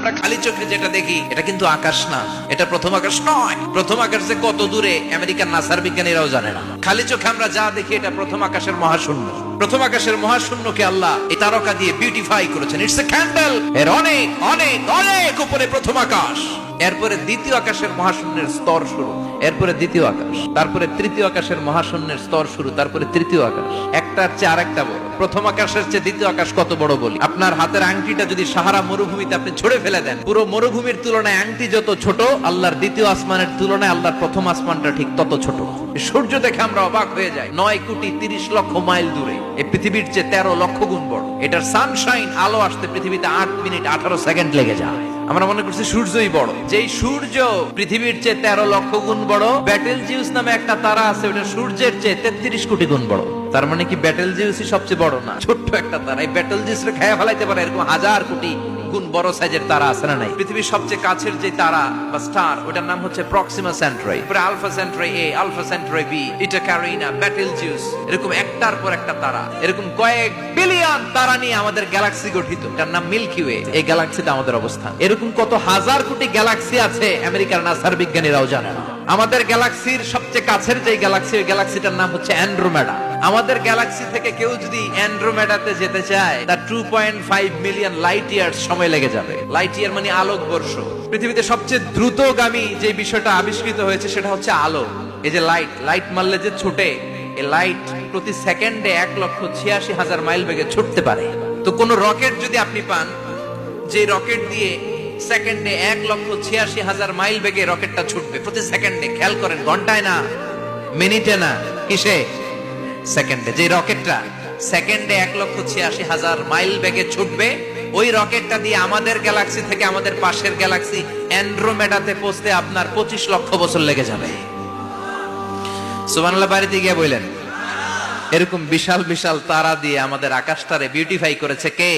আমরা খালি চোখে যেটা দেখি এটা কিন্তু আকাশ না, এটা প্রথম আকাশ নয়। প্রথম আকাশ যে কত দূরে আমেরিকার নাসার বিজ্ঞানীরাও জানে না। খালি চোখে আমরা যা দেখি এটা প্রথম আকাশের মহাশূন্য। প্রথম আকাশের মহাশূন্যকে আল্লাহ এই তারকা দিয়ে বিউটিফাই করেছেন। It's a candle. এর অনেক অনেক অনেক উপরে প্রথম আকাশ, এরপরে দ্বিতীয় আকাশের মহাশূন্যের স্তর শুরু, এরপরে দ্বিতীয় আকাশ, তারপরে তৃতীয় আকাশের মহাশূন্যের স্তর শুরু, তারপরে তৃতীয় আকাশ। একটার চেয়ে আরেকটা বড়। প্রথম আকাশের চেয়ে দ্বিতীয় আকাশ কত বড় বলি, আপনার হাতের আংটিটা যদি সাহারা মরুভূমিতে আপনি ছুঁড়ে ফেলে দেন, পুরো মরুভূমির তুলনায় আংটি যত ছোট, আল্লাহর দ্বিতীয় আসমানের তুলনায় আল্লাহর প্রথম আসমানটা ঠিক তত ছোট। সূর্য দেখে আমরা অবাক হয়ে যাই, 9,30,00,000 মাইল দূরে। এই পৃথিবীর চেয়ে 13 লক্ষ গুণ বড়। এটার সানশাইন, আলো আসতে পৃথিবীতে 8 মিনিট 18 সেকেন্ড লেগে যায়। আমরা মনে করছি সূর্যই বড়। যেই সূর্য পৃথিবীর চেয়ে 13 লক্ষ গুণ বড়, ব্যাটেলজিউস নামে একটা তারা আছে, ওটা সূর্যের চেয়ে 33 কোটি গুণ বড়। তার মানে কি ব্যাটেলজিউসই সবচেয়ে বড় না? ছোট্ট একটা তারা। এই ব্যাটেলজিউসরে খেয়ে ফেলাইতে পারে এরকম 1000 কোটি গুণ বড় সাইজের তারা আছে না নাই? পৃথিবীর সবচেয়ে কাছের যে তারা বা স্টার, ওটার নাম হচ্ছে প্রক্সিমা সেন্ট্রাই, তারপরে আলফা সেন্ট্রাই এ, আলফা সেন্ট্রাই বি, ইটা ক্যারিনা, ব্যাটেলজিউস, এরকম একটার পর একটা তারা, এরকম কয়েক বিলিয়ন তারা নিয়ে আমাদের গ্যালাক্সি গঠিত। এটার নাম মিল্কি ওয়ে। এই গ্যালাক্সিতে আমাদের অবস্থান। এরকম কত হাজার কোটি গ্যালাক্সি আছে আমেরিকার নাসার বিজ্ঞানীরাও জানে না। আমাদের গ্যালাক্সির সবচেয়ে কাছের যে গ্যালাক্সি, ওই গ্যালাক্সিটার নাম হচ্ছে অ্যান্ড্রোমেডা। আমাদের গ্যালাক্সি থেকে কেউ যদি অ্যান্ড্রোমেডাতে যেতে চায়, তার 2.5 মিলিয়ন লাইট ইয়ার্স সময় লেগে যাবে। লাইট ইয়ার মানে আলোক বর্ষ। পৃথিবীতে সবচেয়ে দ্রুতগামী যে বিষয়টা আবিষ্কৃত হয়েছে সেটা হচ্ছে আলো। এই যে লাইট মারলে যে ছুটে, এই লাইট প্রতি সেকেন্ডে 1,86,000 মাইল বেগে ছুটতে পারে। তো কোন রকেট যদি আপনি পান, যে রকেট দিয়ে সেকেন্ডে 1,86,000 মাইল বেগে রকেটটা ছুটবে প্রতি সেকেন্ডে, খেয়াল করেন, ঘন্টায় না, মিনিটে না, কিসে? সেকেন্ডে। যে রকেটটা সেকেন্ডে 1,86,000 মাইল বেগে ছুটবে, ওই রকেটটা দিয়ে আমাদের গ্যালাক্সি থেকে আমাদের পাশের গ্যালাক্সি অ্যান্ড্রোমেডাতে পৌঁছতে আপনার 25 লক্ষ বছর লেগে যাবে। সুবহানাল্লাহ বাড়িতে গিয়ে বললেন। এরকম বিশাল বিশাল তারা দিয়ে আমাদের আকাশটারে বিউটিফাই করেছে কে?